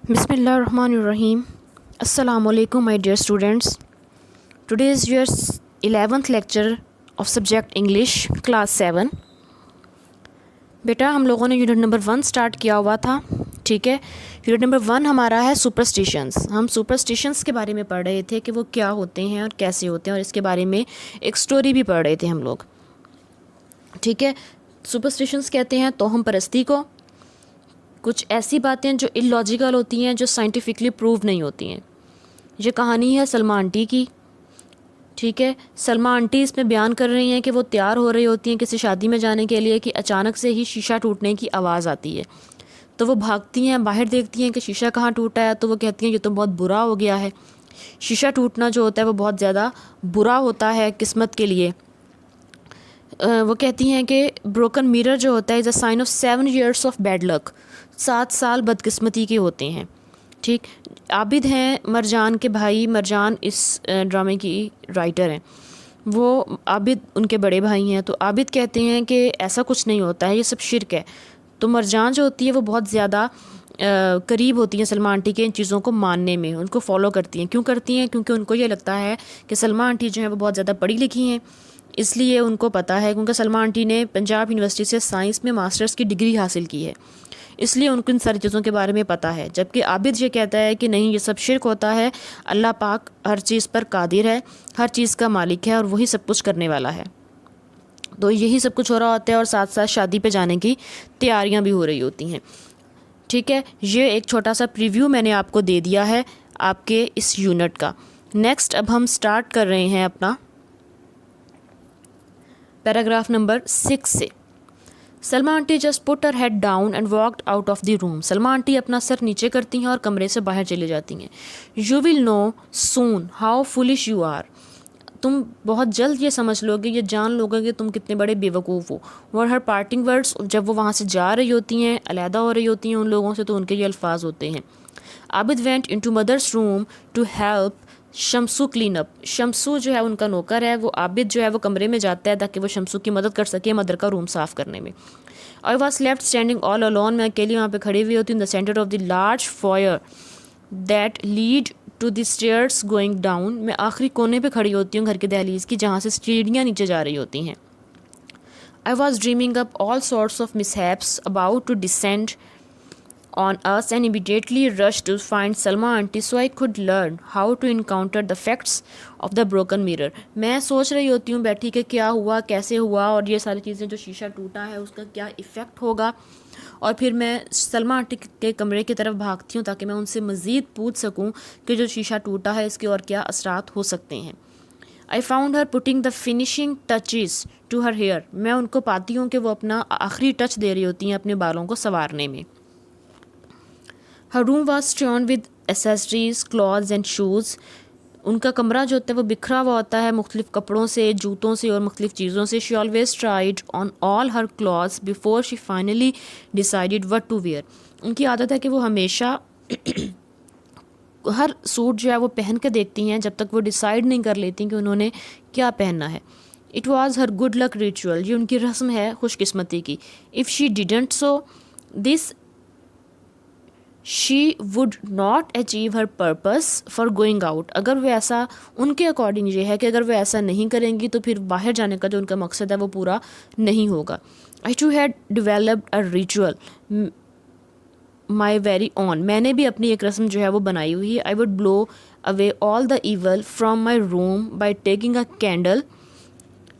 Bismillahirrahmanirrahim. Assalamu alaikum my dear students. Today is your 11th lecture of subject English class 7. बेटा हम लोगों ने unit number 1 start किया हुआ था, ठीक है। यूनिट नंबर 1 हमारा है सुपरस्टिशंस। हम सुपरस्टिशंस के बारे में पढ़ रहे थे कि वो क्या होते हैं और कैसे होते हैं, और इसके बारे में एक स्टोरी भी पढ़ रहे थे हम लोग, ठीक है। सुपरस्टिशंस कहते हैं तोहम परस्ती को, कुछ ऐसी बातें जो इलॉजिकल होती हैं, जो साइंटिफिकली प्रूव नहीं होती हैं। ये कहानी है सलमा आंटी की, ठीक है। सलमा आंटी इसमें बयान कर रही हैं कि वो तैयार हो रही होती हैं किसी शादी में जाने के लिए कि अचानक से ही शीशा टूटने की आवाज़ आती है। तो वो भागती हैं, बाहर देखती हैं कि शीशा कहाँ टूटा है। तो वो कहती हैं ये तो बहुत बुरा हो गया है। शीशा टूटना जो होता है वो बहुत ज़्यादा बुरा होता है किस्मत के लिए। वो कहती हैं कि ब्रोकन मिरर जो होता है is a sign of 7 years of bad luck. 7 साल बदकिस्मती के होते हैं, ठीक। आबिद हैं मरजान के भाई, मरजान इस ड्रामे की राइटर हैं। वो आबिद उनके बड़े भाई हैं। तो आबिद कहते हैं कि ऐसा कुछ नहीं होता है, ये सब शिरक है। तो मरजान जो होती है वो बहुत ज़्यादा करीब होती हैं सलमा आंटी के इन चीज़ों को मानने में, उनको फॉलो करती हैं। क्यों करती हैं? क्योंकि उनको ये लगता है कि सलमा आंटी जो है वो बहुत ज़्यादा पढ़ी लिखी हैं, इसलिए उनको पता है। क्योंकि सलमा आंटी ने पंजाब यूनिवर्सिटी से साइंस में मास्टर्स की डिग्री हासिल की है, इसलिए उनको इन सारी चीज़ों के बारे में पता है। जबकि आबिद ये कहता है कि नहीं, ये सब शिरक होता है, अल्लाह पाक हर चीज़ पर कादिर है, हर चीज़ का मालिक है और वही सब कुछ करने वाला है। तो यही सब कुछ हो रहा होता है और साथ साथ शादी पे जाने की तैयारियां भी हो रही होती हैं, ठीक है। ये एक छोटा सा प्रीव्यू मैंने आपको दे दिया है आपके इस यूनिट का। नेक्स्ट अब हम स्टार्ट कर रहे हैं अपना पैराग्राफ नंबर 6 से। Salma aunty just put her head down and walked out of the room. Salma aunty अपना सर नीचे करती हैं और कमरे से बाहर चली जाती हैं। You will know soon how foolish you are. तुम बहुत जल्द ये समझ लोगे, ये जान लोगे कि तुम कितने बड़े बेवकूफ़ हो। वर हर पार्टिंग वर्ड्स। जब वो वहाँ से जा रही होती हैं, अलहदा हो रही होती हैं उन लोगों से, तो उनके ये अल्फाज होते हैं। Abid went into mother's room to help Shamsu clean up. Shamsu जो है उनका नौकर है, वो आबिद जो है वो कमरे में जाता है ताकि वो शमसू की मदद कर सके मदर का रूम साफ़ करने में। I was left standing all alone. मैं अकेली वहाँ पे खड़ी हुई होती हूँ। The centre of the large foyer that lead to the stairs going down. मैं आखिरी कोने पे खड़ी होती हूँ घर के दहलीज की, जहाँ से सीढ़ियाँ नीचे जा रही होती हैं। I was dreaming up all sorts of mishaps about to descend on us and immediately rushed to find Salma aunty so I could learn how to encounter the facts of the broken mirror। मैं सोच रही होती हूँ बैठी कि क्या हुआ, कैसे हुआ, और ये सारी चीज़ें, जो शीशा टूटा है उसका क्या इफ़ेक्ट होगा। और फिर मैं सलमा आंटी के कमरे की तरफ भागती हूँ ताकि मैं उनसे मज़ीद पूछ सकूँ कि जो शीशा टूटा है इसके और क्या असरात हो सकते हैं। I found her putting the finishing touches to her hair. मैं उनको पाती हूँ कि वो अपना आखिरी टच दे रही होती हैं अपने बालों को संवारने में। Her room was strewn with accessories, clothes and shoes. उनका कमरा जो होता है वो बिखरा हुआ होता है मुख्तलिफ कपड़ों से, जूतों से और मुख्तलिफ चीज़ों से। She always tried on all her clothes before she finally decided what to wear. उनकी आदत है कि वो हमेशा हर सूट जो है वो पहन के देखती हैं जब तक वो डिसाइड नहीं कर लेती कि उन्होंने क्या पहनना है। It was her good luck ritual. ये उनकी रस्म है खुशकिस्मती की। If she didn't so this she would not achieve her purpose for going out. अगर वो ऐसा, उनके अकॉर्डिंग ये है कि अगर वो ऐसा नहीं करेंगी तो फिर बाहर जाने का जो उनका मकसद है वो पूरा नहीं होगा। I too had developed a ritual my very on. मैंने भी अपनी एक रस्म जो है वो बनाई हुई है। I would blow away all the evil from my room by taking a candle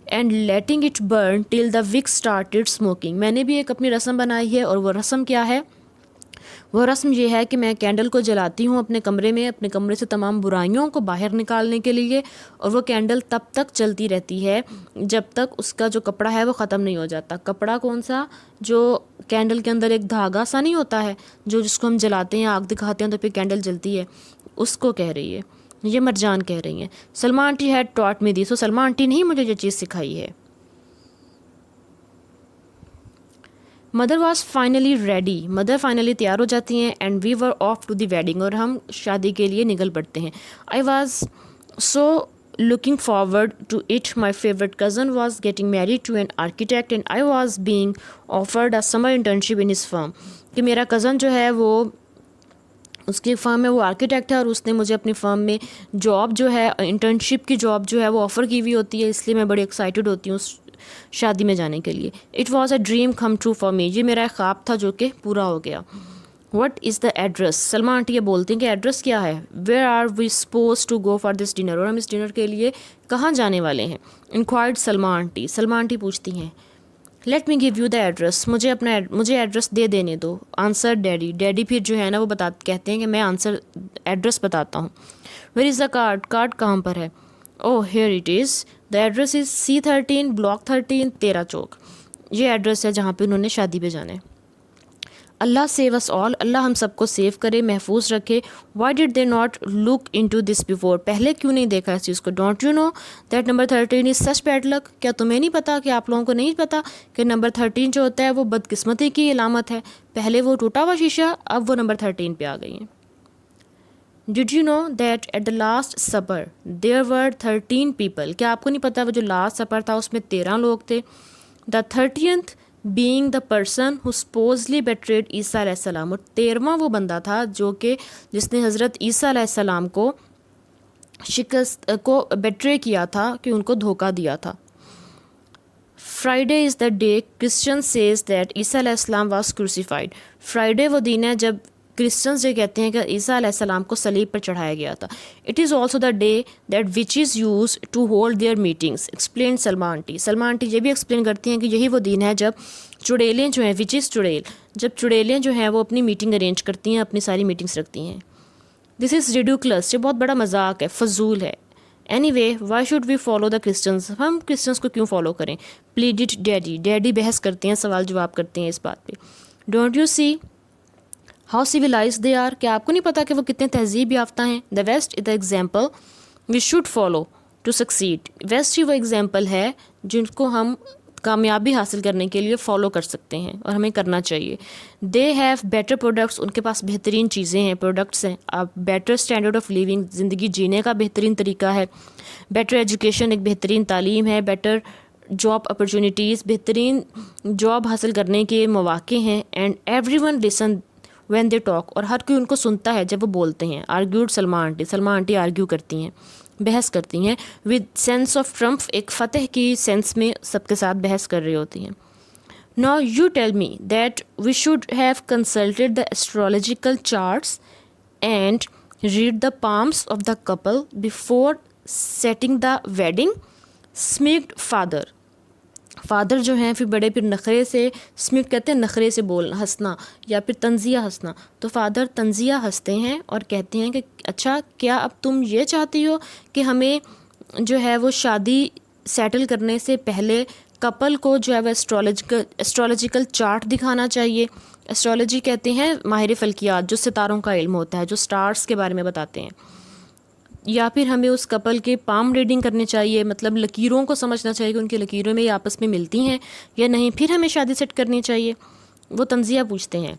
and letting it burn till the wick started smoking. मैंने भी एक अपनी रस्म बनाई है, और वो रस्म क्या है? वो रस्म ये है कि मैं कैंडल को जलाती हूँ अपने कमरे में, अपने कमरे से तमाम बुराइयों को बाहर निकालने के लिए, और वो कैंडल तब तक चलती रहती है जब तक उसका जो कपड़ा है वो ख़त्म नहीं हो जाता। कपड़ा कौन सा? जो कैंडल के अंदर एक धागा सा नहीं होता है, जो जिसको हम जलाते हैं, आग दिखाते हैं तो फिर कैंडल जलती है, उसको कह रही है। ये मरजान कह रही हैं। Salma aunty had taught me this. तो सलमा आंटी ने ही मुझे ये चीज़ सिखाई है। Mother was finally ready. Mother फाइनली तैयार हो जाती हैं। And we were off to the wedding. और हम शादी के लिए निकल पड़ते हैं। I was so looking forward to it. My favourite cousin was getting married to an architect and I was being offered a summer internship in his firm. कि मेरा कज़न जो है वो उसकी फर्म में वो आर्किटेक्ट है और उसने मुझे अपनी फर्म में जॉब जो है, इंटर्नशिप की जॉब जो है वो ऑफ़र की हुई होती है, इसलिए मैं बड़ी एक्साइटेड होती हूँ उस शादी में जाने के लिए। It was a dream come true for me, ये मेरा एक ख्वाब था जो कि पूरा हो गया। What is the address, Salma aunty ये बोलती हैं कि एड्रेस क्या है। Where are we suppose to go for this dinner, और हम इस डिनर के लिए कहाँ जाने वाले हैं। Inquired Salma aunty, Salma aunty पूछती हैं let me give you the address, मुझे एड्रेस दे देने दो। आंसर डैडी, डैडी फिर जो है ना वो कहते हैं कि मैं आंसर एड्रेस बताता हूँ। Where is the card, card कहाँ पर है। Oh here it is, the address is C13 block 13 13 चौक, ये एड्रेस है जहाँ पे उन्होंने शादी पे जाना है। अल्लाह सेव अस ऑल, अल्लाह हम सबको सेव करे, महफूज रखे। Why did they not look in to this before, पहले क्यों नहीं देखा इस चीज़ को। Don't you know that number 13 is such bad luck, क्या तुम्हें नहीं पता, कि आप लोगों को नहीं पता कि नंबर 13 जो होता है वो बदकिस्मती की अलामत है। पहले वो टूटा हुआ शीशा, अब वो नंबर 13 पे आ गई हैं। Did you know that at the last supper there were 13 people, क्या आपको नहीं पता वो जो लास्ट सपर था उसमें 13 लोग थे। The 30th being the person who supposedly betrayed ईसा अलैहिस्सलाम, और 13वां वो बंदा था जो कि जिसने हज़रत ईसा अलैहिस्सलाम को बेट्रे किया था, कि उनको धोखा दिया था। Friday is the day Christian says that ईसा अलैहिस्सलाम वाज क्रूसीफाइड, फ्राइडे वो दिन है जब क्रिश्चियंस ये कहते हैं कि ईसा अलैहिस्सलाम को सलीब पर चढ़ाया गया था। It is also the day that which is use to hold their meetings, explain Salma aunty, Salma aunty ये भी एक्सप्लेन करती हैं कि यही वो दिन है जब चुड़ैलें जो हैं, विच इज़ चुड़ैल, जब चुड़ैलें जो हैं वो अपनी मीटिंग अरेंज करती हैं, अपनी सारी मीटिंग्स रखती हैं। दिस इज़ रिडिकुलस, ये बहुत बड़ा मजाक है, फजूल है। Anyway why should we follow the Christians, हम क्रिश्चियंस को क्यों फॉलो करें। प्लीडिड डैडी, डैडी बहस करते हैं, सवाल जवाब करते हैं इस बात पे। Don't you see how civilize they are, क्या आपको नहीं पता कि वो कितने तहजीब याफ्ता हैं। The West is the example we should follow to succeed, West ही वो एग्जाम्पल है जिनको हम कामयाबी हासिल करने के लिए फ़ॉलो कर सकते हैं और हमें करना चाहिए। दे हैव बेटर प्रोडक्ट्स, उनके पास बेहतरीन चीज़ें हैं, प्रोडक्ट्स हैं। अब बेटर स्टैंडर्ड ऑफ लिविंग, ज़िंदगी जीने का बेहतरीन तरीका है। बेटर एजुकेशन, एक बेहतरीन तालीम है। बेटर जॉब अपॉर्चुनिटीज़, बेहतरीन जॉब हासिल करने के मौके हैं। And every one listen when they talk, और हर कोई उनको सुनता है जब वो बोलते हैं। Argued Salma aunty, Salma aunty argue करती हैं, बहस करती हैं विद सेंस ऑफ ट्रम्प, एक फ़तेह की सेंस में सबके साथ बहस कर रही होती हैं। Now you tell me that we should have consulted the astrological charts and read the palms of the couple before setting the wedding, smirked father, father जो हैं फिर बड़े, फिर नखरे से, स्मिट कहते हैं नखरे से बोलना, हंसना, या फिर तंजिया हंसना। तो फादर तंजिया हंसते हैं और कहते हैं कि अच्छा क्या अब तुम ये चाहती हो कि हमें जो है वो शादी सेटल करने से पहले कपल को जो है वो एस्ट्रोलॉजिकल चार्ट दिखाना चाहिए। एस्ट्रोलॉजी कहते हैं माहिर फल्कियात, जो सितारों का इल्म होता है, जो स्टार्स के बारे में बताते हैं। या फिर हमें उस कपल के पाम रीडिंग करने चाहिए, मतलब लकीरों को समझना चाहिए कि उनकी लकीरों में ये आपस में मिलती हैं या नहीं, फिर हमें शादी सेट करनी चाहिए। वो तंजिया पूछते हैं।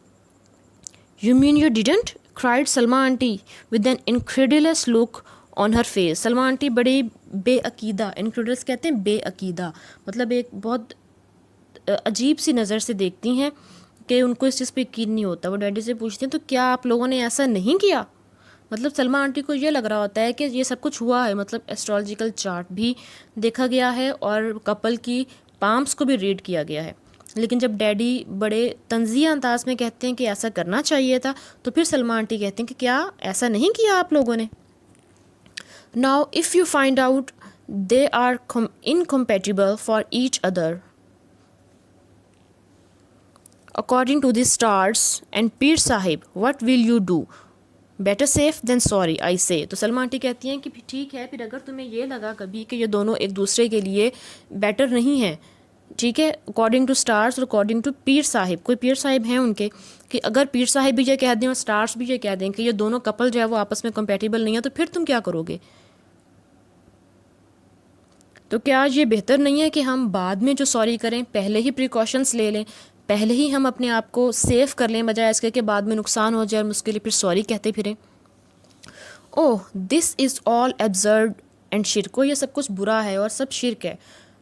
You mean you didn't, cried Salma aunty with an incredulous look on her face, Salma aunty बड़ी बेअकीदा, इनक्रेडिलस कहते हैं बेअकीदा, मतलब एक बहुत अजीब सी नज़र से देखती हैं कि उनको इस चीज़ पे यकीन नहीं होता। वो डैडी से पूछते हैं तो क्या आप लोगों ने ऐसा नहीं किया, मतलब सलमा आंटी को ये लग रहा होता है कि ये सब कुछ हुआ है, मतलब एस्ट्रोलॉजिकल चार्ट भी देखा गया है और कपल की पाम्स को भी रीड किया गया है। लेकिन जब डैडी बड़े तंजिया अंदाज में कहते हैं कि ऐसा करना चाहिए था, तो फिर सलमा आंटी कहते हैं कि क्या ऐसा नहीं किया आप लोगों ने। Now if you find out they are incompatible for each other according to the stars and Pir Sahib, what will you do, better safe than sorry I say. तो सलमा आंटी कहती हैं कि ठीक है, फिर अगर तुम्हें ये लगा कभी कि ये दोनों एक दूसरे के लिए बेटर नहीं हैं, ठीक है, अकॉर्डिंग टू स्टार्स और अकॉर्डिंग टू पीर साहिब, कोई पीर साहिब हैं उनके, कि अगर पीर साहिब भी ये कह दें और स्टार्स भी ये कह दें कि ये दोनों कपल जो है वो आपस में कंपेटिबल नहीं है, तो फिर तुम क्या करोगे। तो क्या ये बेहतर नहीं है कि हम बाद में जो सॉरी करें पहले ही प्रिकॉशंस ले लें, पहले ही हम अपने आप को सेफ कर लें, बजाय इसके कि बाद में नुकसान हो जाए और उसके लिए फिर सॉरी कहते फिरें। Oh this is all absurd and शिरक, ये सब कुछ बुरा है और सब शिरक है।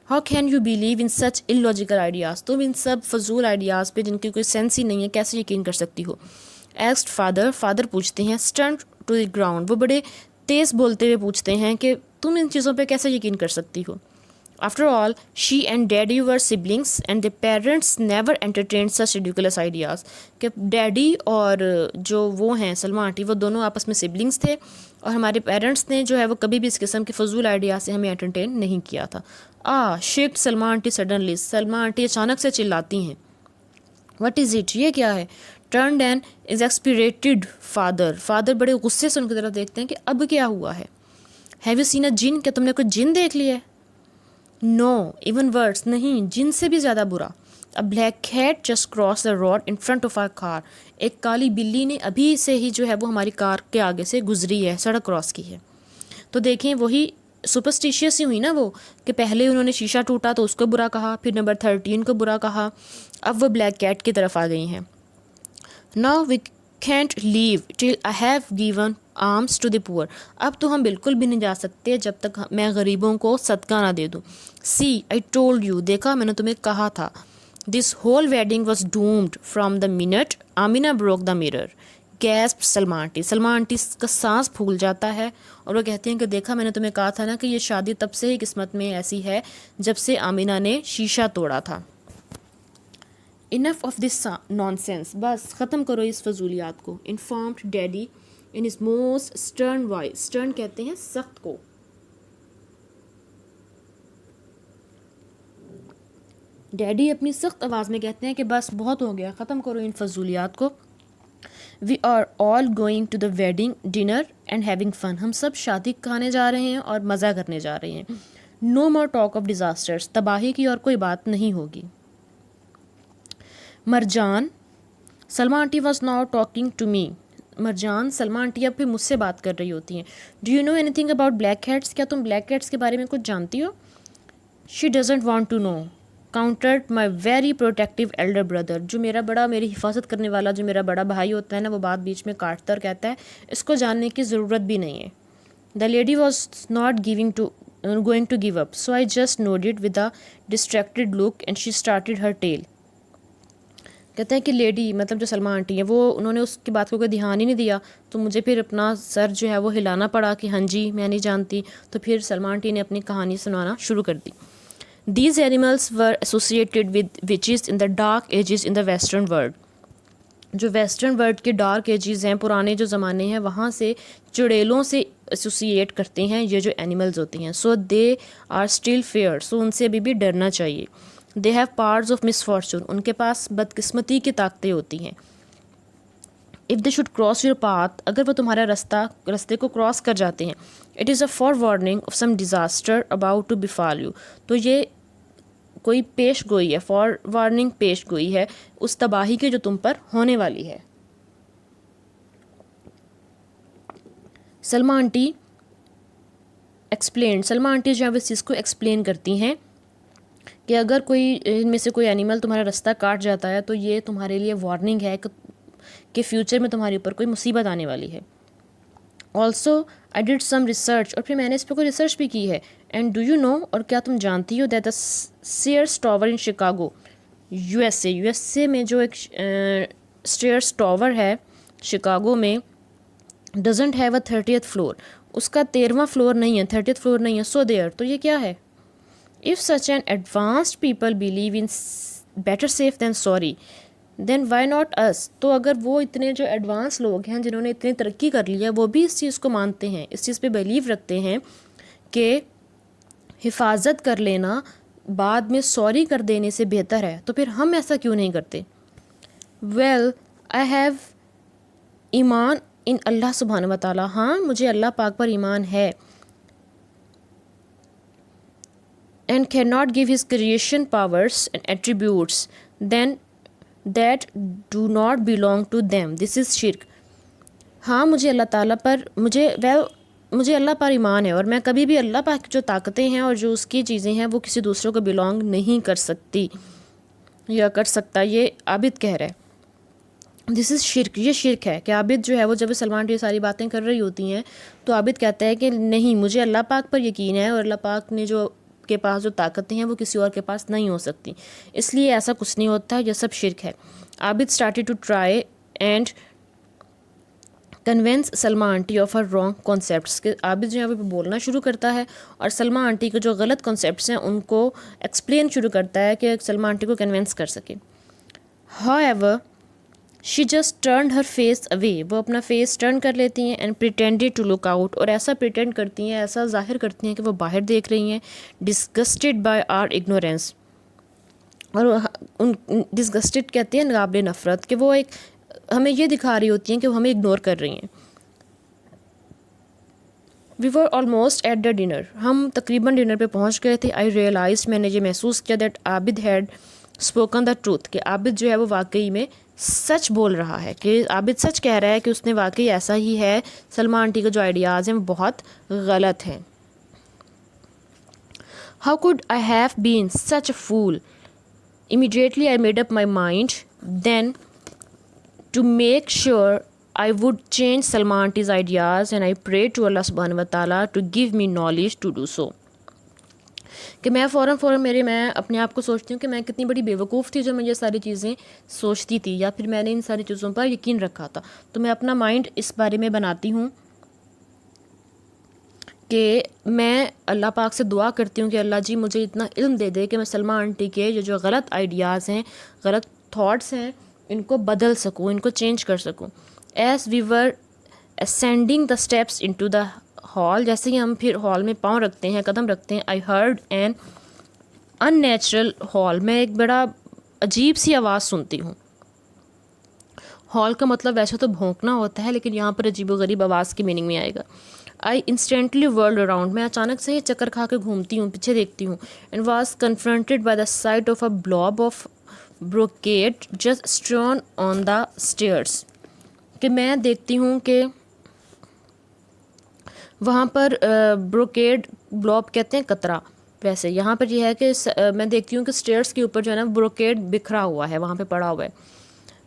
How can you believe in such illogical ideas, तुम इन सब फजूल आइडियाज़ पे जिनकी कोई सेंस ही नहीं है कैसे यकीन कर सकती हो। एस्क्ड फादर, फादर पूछते हैं, स्टंट टू द ग्राउंड, वो बड़े तेज़ बोलते हुए पूछते हैं कि तुम इन चीज़ों पे कैसे यकीन कर सकती हो। After all she and daddy were siblings and the parents never entertain such ridiculous ideas, कि डैडी और जो वो हैं सलमा आंटी, वो दोनों आपस में सिबलिंग्स थे और हमारे पेरेंट्स ने जो है वो कभी भी इस किस्म के फजूल आइडिया से हमें एंटरटेन नहीं किया था। Shaked Salma aunty suddenly, Salma aunty अचानक से चिल्लाती हैं। वट इज़ इट, ये क्या है। Turn and is exasperated father, father बड़े गुस्से से उनकी तरफ देखते हैं कि अब क्या हुआ है। हैव यू सीन अ जिन, क्या तुमने कोई जिन देख लिया है। नो इवन वर्ड्स, नहीं, जिन से भी ज़्यादा बुरा। A black cat just cross the road in front of our car, एक काली बिल्ली ने अभी से ही जो है वो हमारी कार के आगे से गुजरी है, सड़क क्रॉस की है। तो देखें वही सुपरस्टिशियस ही हुई ना वो, कि पहले उन्होंने शीशा टूटा तो उसको बुरा कहा, फिर नंबर 13 को बुरा कहा, अब वो ब्लैक कैट की तरफ आ गई हैं। Now we can't leave till I have given alms to the poor, अब तो हम बिल्कुल भी नहीं जा सकते जब तक मैं गरीबों को सदका ना दे दूँ। सी आई टोल्ड यू, देखा मैंने तुम्हें कहा था। This whole wedding was doomed from the minute Amina broke the mirror, gasp Salma aunty, Salma aunty का सांस फूल जाता है और वो कहती हैं कि देखा मैंने तुम्हें कहा था ना कि ये शादी तब से ही किस्मत में ऐसी है जब से आमिना ने शीशा तोड़ा था। इनफ ऑफ दिस नॉनसेंस, बस ख़त्म करो इस फजूलियात को। Informed daddy in is most stern voice, stern कहते हैं सख्त को। डैडी अपनी सख्त आवाज़ में कहते हैं कि बस बहुत हो गया, ख़त्म करो इन फजूलियात को। We are all going to the wedding dinner and having fun, हम सब शादी खाने जा रहे हैं और मज़ा करने जा रहे हैं। No more talk of disasters, तबाही की और कोई बात नहीं होगी। Marjan, Salma aunty was now talking to me, Marjan, Salma aunty अब फिर मुझसे बात कर रही होती हैं। Do you know anything about black cats, क्या तुम ब्लैक कैट्स के बारे में कुछ जानती हो। She doesn't want to know, countered my very protective elder brother, जो मेरी हिफाजत करने वाला जो मेरा बड़ा भाई होता है ना, वो बात बीच में काटता और कहता है इसको जानने की ज़रूरत भी नहीं है। The lady was not going to give up, so I just nodded with a distracted look and she started her tale. कहते हैं कि लेडी मतलब जो सलमा आंटी है, वो उन्होंने उसकी बात को कोई ध्यान ही नहीं दिया, तो मुझे फिर अपना सर जो है वो हिलाना पड़ा कि हाँ जी मैं नहीं जानती। तो फिर सलमा आंटी ने अपनी कहानी सुनाना शुरू कर दी। These animals were associated with witches in the dark ages in the western world, जो वेस्टर्न वर्ल्ड के डार्क एजेस हैं, पुराने जो ज़माने हैं, वहाँ से चुड़ैलों से एसोसिएट करते हैं ये जो एनिमल्स होती हैं। So they are still feared, सो उनसे अभी भी डरना चाहिए। They have parts of misfortune, उनके पास बदकिस्मती की ताकतें होती हैं। If they should cross your path, अगर वो तुम्हारा रास्ते को क्रॉस कर जाते हैं, it is a forewarning of some disaster about to befall you, तो ये कोई पेश गोई है, फॉर वार्निंग पेश गोई है उस तबाही की जो तुम पर होने वाली है। Salma aunty explain, Salma aunty जो है इस चीज़ को एक्सप्लेन करती हैं कि अगर कोई इनमें से कोई एनिमल तुम्हारा रास्ता काट जाता है तो ये तुम्हारे लिए वार्निंग है कि फ्यूचर में तुम्हारे ऊपर कोई मुसीबत आने वाली है। Also I did some research, और फिर मैंने इस पर कोई रिसर्च भी की है। एंड डू यू नो, और क्या तुम जानती हो, that the Sears Tower in Chicago, USA में जो एक सीयर्स टावर है शिकागो में, doesn't have a 30th floor, उसका 13वां फ्लोर नहीं है, 30th फ्लोर नहीं है। सो देयर, तो ये क्या है। If such an advanced people believe in better safe than sorry then why not us, तो अगर वो इतने जो एडवांस लोग हैं जिन्होंने इतनी तरक्की कर ली है, वो भी इस चीज़ को मानते हैं, इस चीज़ पे बिलीव रखते हैं कि हिफाजत कर लेना बाद में सॉरी कर देने से बेहतर है, तो फिर हम ऐसा क्यों नहीं करते। वेल आई हैव ईमान इन अल्लाह सुब्हान व तआला, हाँ मुझे अल्लाह पाक पर ईमान है। And can not give his creation powers and attributes then that do not belong to them, this is शिर्क। हाँ मुझे अल्लाह ताला पर मुझे अल्लाह पर ईमान है और मैं कभी भी अल्लाह पाक की जो ताकतें हैं और जो उसकी चीज़ें हैं वो किसी दूसरों को बिलोंग नहीं कर सकती या कर सकता, ये आबिद कह रहा है। दिस इज़ शिर्क, ये शिर्क है। कि आबिद जो है वो जब सलमान ये सारी बातें कर रही होती हैं तो आबिद कहता है कि नहीं, मुझे अल्लाह पाक पर यकीन है और अल्लाह पाक ने जो के पास जो ताकतें हैं वो किसी और के पास नहीं हो सकती, इसलिए ऐसा कुछ नहीं होता, यह सब शिर्क है। Abid started to try and convince Salma aunty of her wrong concepts के आबिद जो है वो बोलना शुरू करता है और सलमा आंटी के जो गलत कॉन्सेप्ट्स हैं उनको एक्सप्लेन शुरू करता है कि सलमा आंटी को कन्वेंस कर सके। However she just turn her face away, वो अपना फेस टर्न कर लेती हैं and pretended to look out, और ऐसा प्रिटेंड करती हैं, ऐसा जाहिर करती हैं कि वो बाहर देख रही हैं। डिस्गस्टेड बाय आर इग्नोरेंस, और उन डिस्गस्टेड कहते हैं नाकाबिले नफ़रत, कि वो एक हमें ये दिखा रही होती हैं कि वो हमें इग्नोर कर रही हैं। We were almost at the dinner, हम तकरीबन डिनर पे पहुंच गए थे। आई रियलाइज, मैंने ये महसूस किया that Abid had spoken the truth, कि आबिद जो है वो वाकई में सच बोल रहा है, कि आबिद सच कह रहा है कि उसने वाकई ऐसा ही है, सलमा आंटी के जो आइडियाज़ हैं वो बहुत गलत हैं। How could I have been such a fool, immediately I made up my mind then to make sure I would change Salma auntie's ideas, and I prayed to Allah subhanahu wa ta'ala to give me knowledge to do so। कि मैं मैं अपने आप को सोचती हूँ कि मैं कितनी बड़ी बेवकूफ़ थी जो मैं ये सारी चीज़ें सोचती थी, या फिर मैंने इन सारी चीज़ों पर यकीन रखा था। तो मैं अपना माइंड इस बारे में बनाती हूँ कि मैं अल्लाह पाक से दुआ करती हूँ कि अल्लाह जी मुझे इतना इल्म दे दे कि मैं सलमा आंटी के ये जो गलत आइडियाज़ हैं, गलत थॉट्स हैं, इनको बदल सकूँ, इनको चेंज कर सकूँ। As we were ascending the steps into the hall, जैसे ही हम फिर हॉल में पाँव रखते हैं, कदम रखते हैं, I heard an unnatural howl, मैं एक बड़ा अजीब सी आवाज़ सुनती हूँ। हॉल का मतलब वैसे तो भौंकना होता है, लेकिन यहाँ पर अजीबोगरीब आवाज़ की मीनिंग में आएगा। आई इंस्टेंटली वर्ल्ड अराउंड, मैं अचानक से ही चक्कर खा के घूमती हूँ, पीछे देखती हूँ। And was confronted by the sight of a blob of brocade just strewn on the stairs, कि मैं देखती हूँ कि वहाँ पर ब्रोकेड, ब्लॉब कहते हैं कतरा, वैसे यहाँ पर यह है कि मैं देखती हूँ कि स्टेयर्स के ऊपर जो है ना ब्रोकेड बिखरा हुआ है, वहाँ पे पड़ा हुआ है।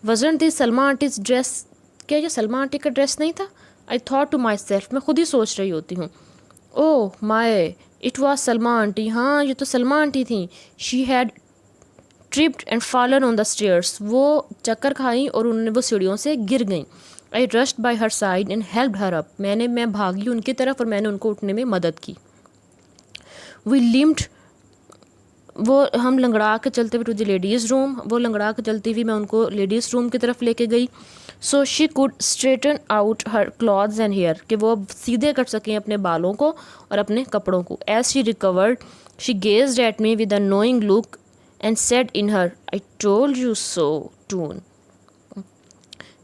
वजन दिस सलमा आंटीज ड्रेस, क्या ये सलमा आंटी का ड्रेस नहीं था? I thought to myself, मैं खुद ही सोच रही होती हूँ। Oh my, it was Salma aunty, हाँ ये तो सलमा आंटी थी। She had tripped and fallen on the stairs, वो चक्कर खाई और उन्होंने वो सीढ़ियों से गिर गई। I rushed by her side and helped her up, मैं भागी उनकी तरफ और मैंने उनको उठने में मदद की। वी लिम्ड, वो हम लंगड़ा के चलते हुए टू द लेडीज़ रूम, वो लंगड़ा के चलती हुई मैं उनको लेडीज़ रूम की तरफ लेके गई। So she could straighten out her clothes and hair, कि वो सीधे कर सकें अपने बालों को और अपने कपड़ों को। As she recovered she gazed at me with a knowing look and said in her, I told you so tone,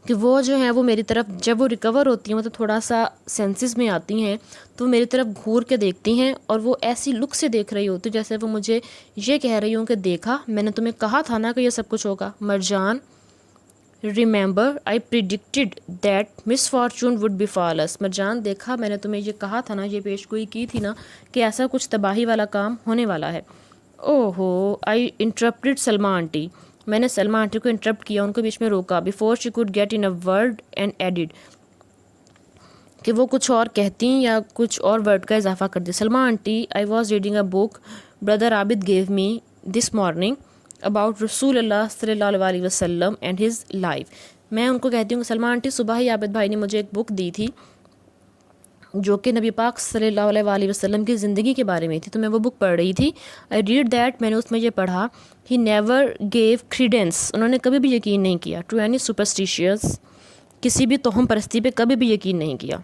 कि वो जो है वो मेरी तरफ जब वो रिकवर होती हैं, मतलब थोड़ा सा सेंसेस में आती हैं, तो मेरी तरफ घूर के देखती हैं और वो ऐसी लुक से देख रही होती जैसे वो मुझे ये कह रही हूँ कि देखा, मैंने तुम्हें कहा था ना कि ये सब कुछ होगा। Marjan, remember I predicted that misfortune would befall us, Marjan देखा, मैंने तुम्हें ये कहा था ना, ये पेशगोई की थी ना कि ऐसा कुछ तबाही वाला काम होने वाला है। ओहो, आई इंटरप्टेड सलमा आंटी, मैंने सलमा आंटी को इंटरप्ट किया, उनको बीच में रोका। Before she could get in a word and added, कि वो कुछ और कहती या कुछ और वर्ड का इजाफा कर दी। Salma aunty, I was reading a book brother Abid gave me this morning about रसूल अल्लाह सल्लल्लाहु अलैहि वसल्लम एंड हिज लाइफ। मैं उनको कहती हूँ कि सलमा आंटी, सुबह ही आबिद भाई ने मुझे एक बुक दी थी जो कि नबी पाक सल्लल्लाहु अलैहि वसल्लम की ज़िंदगी के बारे में थी, तो मैं वो बुक पढ़ रही थी। आई रीड दैट, मैंने उसमें ये पढ़ा, ही नेवर गेव क्रीडेंस, उन्होंने कभी भी यकीन नहीं किया, टू एनी सुपरस्टिशियस, किसी भी तोहम परस्ती पे कभी भी यकीन नहीं किया।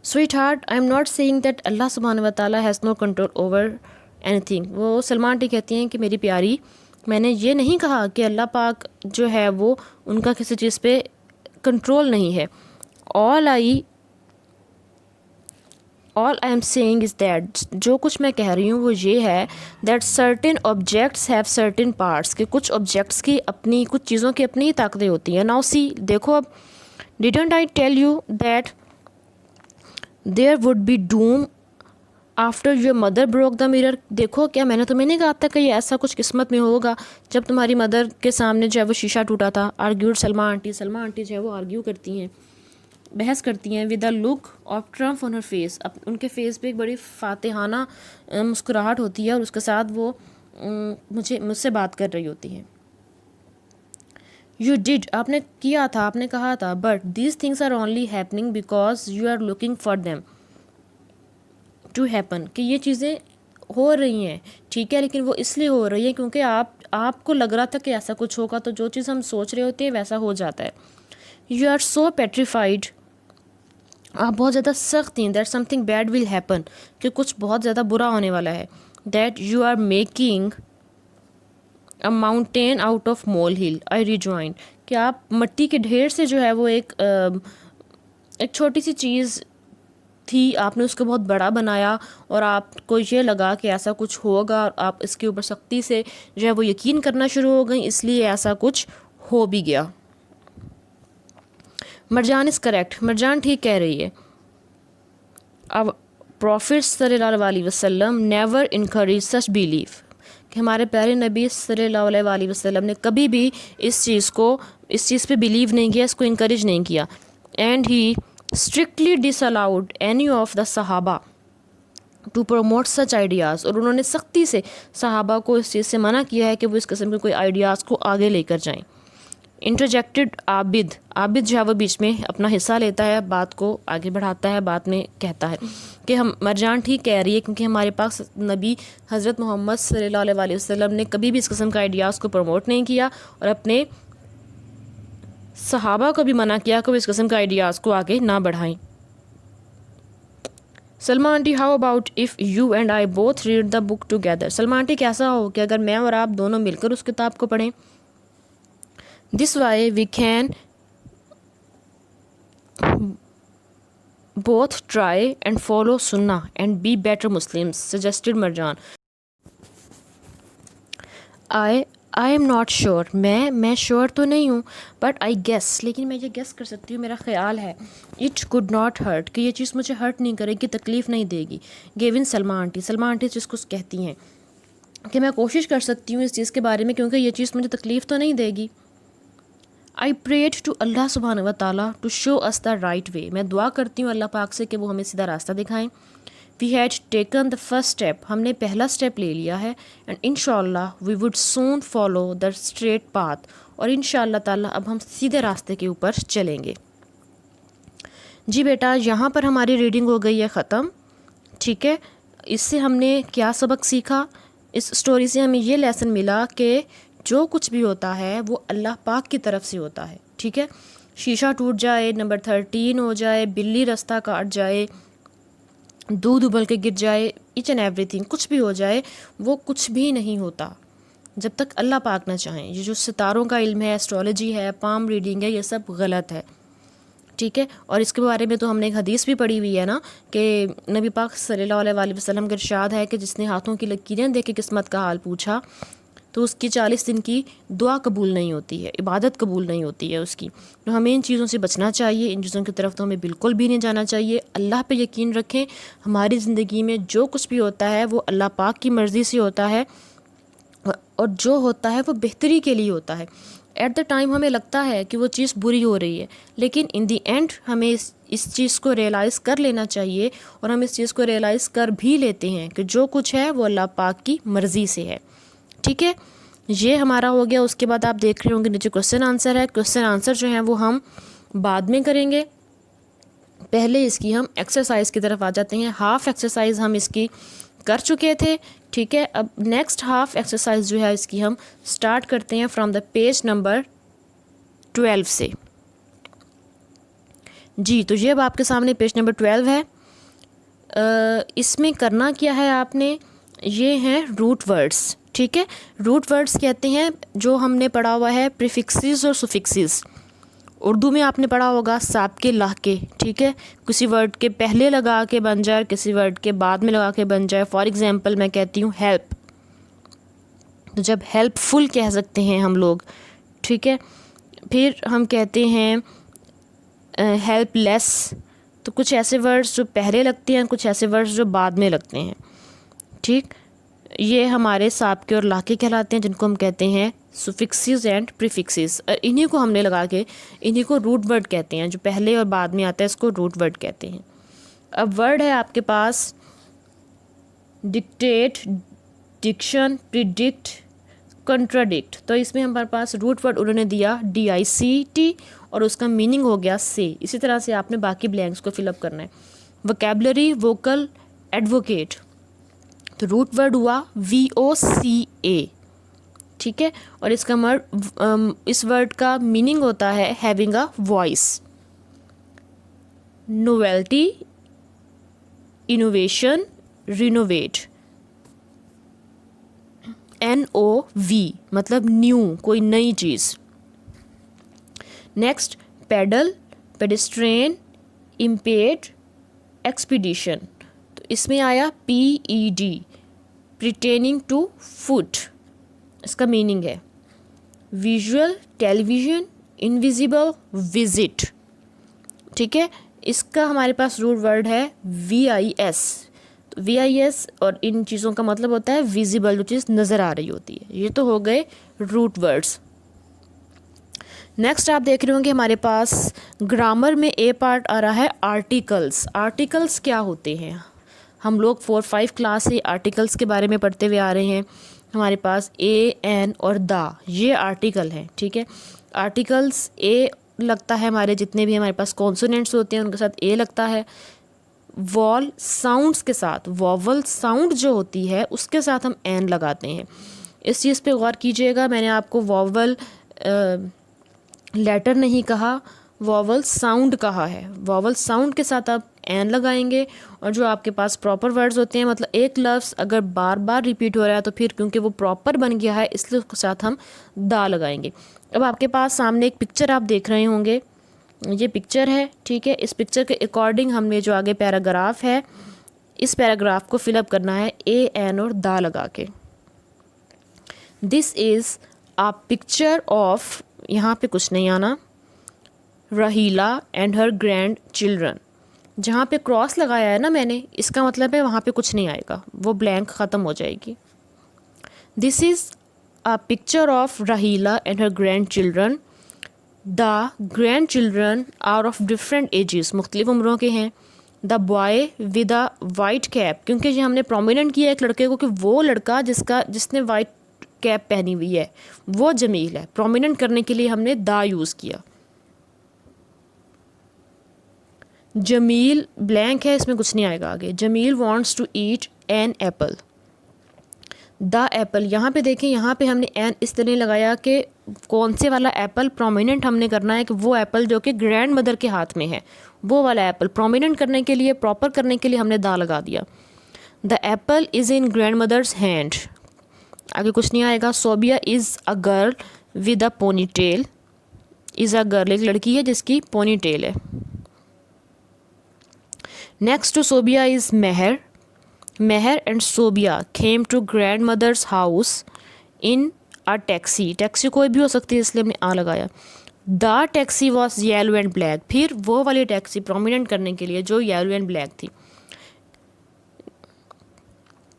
Sweetheart, I am not saying that Allah सुब्हानहू व तआला has no control over anything, वो सलमा आंटी कहती हैं कि मेरी प्यारी, मैंने ये नहीं कहा कि अल्लाह पाक जो है वो उनका किसी चीज़ पे कंट्रोल नहीं है। All I am saying is that, जो कुछ मैं कह रही हूँ वो ये है that certain objects have certain parts, कि कुछ ऑब्जेक्ट्स की अपनी, कुछ चीज़ों की अपनी ही ताकतें होती हैं। नाउ सी, देखो अब, didn't I tell you that there would be doom after your mother broke the mirror, देखो क्या मैंने तुम्हें नहीं कहा था कि ये ऐसा कुछ किस्मत में होगा जब तुम्हारी मदर के सामने जो है वो शीशा टूटा था। Argued Salma aunty, Salma aunty जो है वो आर्ग्यू करती हैं, बहस करती हैं। With a look of triumph on her face, अब उनके फेस पे एक बड़ी फातिहाना मुस्कुराहट होती है और उसके साथ वो मुझसे बात कर रही होती हैं। यू डिड, आपने किया था, आपने कहा था, but these things are only happening because you are looking for them to happen, कि ये चीज़ें हो रही हैं, ठीक है, लेकिन वो इसलिए हो रही है क्योंकि आपको लग रहा था कि ऐसा कुछ होगा, तो जो चीज़ हम सोच रहे होते हैं वैसा हो जाता है। यू आर सो पेट्रीफाइड, आप बहुत ज़्यादा सख्त हैं, that something bad will happen, कि कुछ बहुत ज़्यादा बुरा होने वाला है। That you are making a mountain out of mole hill, I rejoin, कि आप मिट्टी के ढेर से जो है वो एक छोटी सी चीज़ थी, आपने उसको बहुत बड़ा बनाया और आपको ये लगा कि ऐसा कुछ होगा और आप इसके ऊपर सख्ती से जो है वो यकीन करना शुरू हो गई, इसलिए ऐसा कुछ हो भी गया। मरजान इज़ करेक्ट, मरजान ठीक कह रही है। अब प्रॉफिट सल्लल्लाहु अलैहि वसल्लम नेवर इनकरेज सच बिलीफ, कि हमारे प्यारे नबी सल्लल्लाहु अलैहि वसल्लम ने कभी भी इस चीज़ पे बिलीव नहीं किया, इसको इनकरेज नहीं किया। And he strictly disallowed any of the सहाबा टू प्रमोट सच आइडियाज़, और उन्होंने सख्ती से सहाबा को इस चीज़ से मना किया है कि वो इस किस्म के कोई आइडियाज़ को आगे लेकर जाएं। इंटरजेक्टेड आबिद, आबिद जो है वो बीच में अपना हिस्सा लेता है, बात को आगे बढ़ाता है, बात में कहता है कि हम मरजान ठीक कह रही है, क्योंकि हमारे पास नबी हज़रत मोहम्मद सल्लल्लाहु अलैहि वसल्लम ने कभी भी इस किस्म का आइडियाज़ को प्रमोट नहीं किया और अपने सहाबा को भी मना किया कि वो इस किस्म का आइडियाज़ को आगे ना बढ़ाएं। Salma aunty, how about if you and I both read the book together, Salma aunty कैसा हो कि अगर मैं और आप दोनों मिलकर उस किताब को पढ़ें। This why we can both try and follow sunnah and be better Muslims, suggested Marjan. I am not sure, मैं श्योर तो नहीं हूँ, बट आई गेस, लेकिन मैं ये गेस कर सकती हूँ, मेरा ख्याल है, इट कुड नॉट हर्ट, कि ये चीज़ मुझे हर्ट नहीं करेगी, तकलीफ़ नहीं देगी। गिवन सलमा आंटी जिसको कहती हैं कि मैं कोशिश कर सकती हूँ इस चीज़ के बारे में, क्योंकि ये चीज़ मुझे तकलीफ़ तो नहीं देगी। आई प्रेड टू अल्लाह सुब्हानहू व तआला to show us the right way, मैं दुआ करती हूँ अल्लाह पाक से कि वो हमें सीधा रास्ता दिखाएं। We had taken the first step, हमने पहला स्टेप ले लिया है। एंड इंशाअल्लाह we would soon follow the straight path, और इंशाअल्लाह ताला अब हम सीधे रास्ते के ऊपर चलेंगे। जी बेटा, यहाँ पर हमारी रीडिंग हो गई है ख़त्म, ठीक है। इससे हमने क्या सबक सीखा? इस स्टोरी से हमें ये लेसन मिला कि जो कुछ भी होता है वो अल्लाह पाक की तरफ से होता है, ठीक है। शीशा टूट जाए, नंबर 13 हो जाए, बिल्ली रास्ता काट जाए, दूध उबल के गिर जाए, ईच एंड एवरीथिंग, कुछ भी हो जाए, वो कुछ भी नहीं होता जब तक अल्लाह पाक ना चाहें। ये जो सितारों का इल्म है, एस्ट्रोलॉजी है, पाम रीडिंग है, ये सब गलत है, ठीक है। और इसके बारे में तो हमने एक हदीस भी पढ़ी हुई है ना, कि नबी पाक सल्लल्लाहु अलैहि वसल्लम का इरशाद है कि जिसने हाथों की लकीरें देख के किस्मत का हाल पूछा तो उसकी 40 दिन की दुआ कबूल नहीं होती है, इबादत कबूल नहीं होती है उसकी। तो हमें इन चीज़ों से बचना चाहिए, इन चीज़ों की तरफ तो हमें बिल्कुल भी नहीं जाना चाहिए। अल्लाह पे यकीन रखें, हमारी ज़िंदगी में जो कुछ भी होता है वो अल्लाह पाक की मर्ज़ी से होता है, और जो होता है वो बेहतरी के लिए होता है। एट द टाइम हमें लगता है कि वो चीज़ बुरी हो रही है, लेकिन इन दी एंड हमें इस चीज़ को रियलाइज़ कर लेना चाहिए, और हम इस चीज़ को रियलाइज़ कर भी लेते हैं कि जो कुछ है वो अल्लाह पाक की मर्ज़ी से है, ठीक है। ये हमारा हो गया। उसके बाद आप देख रहे होंगे नीचे क्वेश्चन आंसर है। क्वेश्चन आंसर जो है वो हम बाद में करेंगे, पहले इसकी हम एक्सरसाइज की तरफ आ जाते हैं। हाफ़ एक्सरसाइज हम इसकी कर चुके थे, ठीक है। अब नेक्स्ट हाफ़ एक्सरसाइज जो है इसकी हम स्टार्ट करते हैं फ्रॉम द पेज नंबर 12 से। जी, तो ये अब आपके सामने पेज नंबर 12 है। इसमें करना क्या है आपने, ये हैं रूट वर्ड्स, ठीक है। रूट वर्ड्स कहते हैं जो हमने पढ़ा हुआ है प्रीफिक्सेस और सुफिक्सेस। उर्दू में आपने पढ़ा होगा साबके लाके, ठीक है। किसी वर्ड के पहले लगा के बन जाए, किसी वर्ड के बाद में लगा के बन जाए। फॉर एग्जांपल मैं कहती हूँ हेल्प, तो जब हेल्पफुल कह सकते हैं हम लोग, ठीक है। फिर हम कहते हैं हेल्पलेस, तो कुछ ऐसे वर्ड्स जो पहले लगते हैं, कुछ ऐसे वर्ड्स जो बाद में लगते हैं, ठीक। ये हमारे साबके और लाके कहलाते हैं, जिनको हम कहते हैं सुफिक्सेस एंड प्रीफिक्सेस। इन्हीं को हमने लगा के, इन्हीं को रूट वर्ड कहते हैं, जो पहले और बाद में आता है इसको रूट वर्ड कहते हैं। अब वर्ड है आपके पास डिक्टेट, डिक्शन, प्रिडिक्ट, कंट्राडिक्ट, तो इसमें हमारे पास रूट वर्ड उन्होंने दिया DICT और उसका मीनिंग हो गया से। इसी तरह से आपने बाकी ब्लैंक्स को फिलअप करना है। वोकेबलरी, वोकल, एडवोकेट, तो रूट वर्ड हुआ VOCA, ठीक है। और इसका इस वर्ड का मीनिंग होता है having a voice. Novelty, innovation, renovate, NOV मतलब न्यू, कोई नई चीज़। Next pedal, pedestrian, impede, expedition, तो इसमें आया PED, प्रिटेनिंग टू फुट, इसका मीनिंग है विजुअल, टेलीविजन, इनविजिबल, विजिट, ठीक है। इसका हमारे पास रूट वर्ड है VIS, तो VIS और इन चीज़ों का मतलब होता है विजिबल, जो चीज़ नज़र आ रही होती है। ये तो हो गए रूट वर्ड्स। नेक्स्ट आप देख रहे होंगे हमारे पास ग्रामर में A पार्ट आ रहा है आर्टिकल्स। आर्टिकल्स क्या होते हैं? हम लोग 4-5 क्लास से आर्टिकल्स के बारे में पढ़ते हुए आ रहे हैं। हमारे पास A, N और द, ये आर्टिकल हैं, ठीक है। आर्टिकल्स A लगता है, हमारे जितने भी हमारे पास कॉन्सोनेंट्स होते हैं उनके साथ A लगता है। वॉल साउंड्स के साथ, वॉवल साउंड जो होती है उसके साथ हम N लगाते हैं। इस चीज़ पे गौर कीजिएगा, मैंने आपको वॉवल लेटर नहीं कहा, वॉवल साउंड कहा है। वॉवल साउंड के साथ आप N लगाएंगे, और जो आपके पास प्रॉपर वर्ड्स होते हैं, मतलब एक लफ्ज़ अगर बार बार रिपीट हो रहा है तो फिर क्योंकि वो प्रॉपर बन गया है इसलिए उसके साथ हम दा लगाएंगे। अब आपके पास सामने एक पिक्चर आप देख रहे होंगे, ये पिक्चर है, ठीक है। इस पिक्चर के अकॉर्डिंग हमने जो आगे पैराग्राफ है, इस पैराग्राफ को फिलअप करना है A, N और दा लगा के। This is a picture of, यहाँ पे कुछ नहीं आना, रहीला एंड हर ग्रैंड चिल्ड्रन। जहाँ पे क्रॉस लगाया है ना मैंने, इसका मतलब है वहाँ पे कुछ नहीं आएगा, वो ब्लैंक ख़त्म हो जाएगी। This is a picture of Raheela and her grandchildren. The grandchildren are of different ages, मुख्तलिफ उम्रों के हैं। The boy with a white cap, क्योंकि ये हमने प्रोमिनेंट किया एक लड़के को कि वो लड़का जिसने वाइट कैप पहनी हुई है वो जमील है। प्रोमिनेंट करने के लिए हमने द यूज़ किया। जमील ब्लैंक है, इसमें कुछ नहीं आएगा आगे। Jamil wants to eat an apple. The apple, यहाँ पे देखें, यहाँ पे हमने एन इस तरह लगाया कि कौन से वाला एप्पल प्रोमिनेंट हमने करना है, कि वो एप्पल जो कि ग्रैंड मदर के हाथ में है, वो वाला एप्पल प्रोमिनेंट करने के लिए, प्रॉपर करने के लिए हमने दा लगा दिया। The apple is in grand mother's hand, आगे कुछ नहीं आएगा। Sobia is a girl with a pony tail. Is a girl, एक लड़की है जिसकी पोनी टेल है। Next to Sobia is Mehar. Mehar and Sobia came to grand mother's house in a taxi. Taxi कोई भी हो सकती है इसलिए हमने आ लगाया। The taxi was yellow and black, फिर वो वाली टैक्सी प्रोमिनेंट करने के लिए जो येलो एंड ब्लैक थी।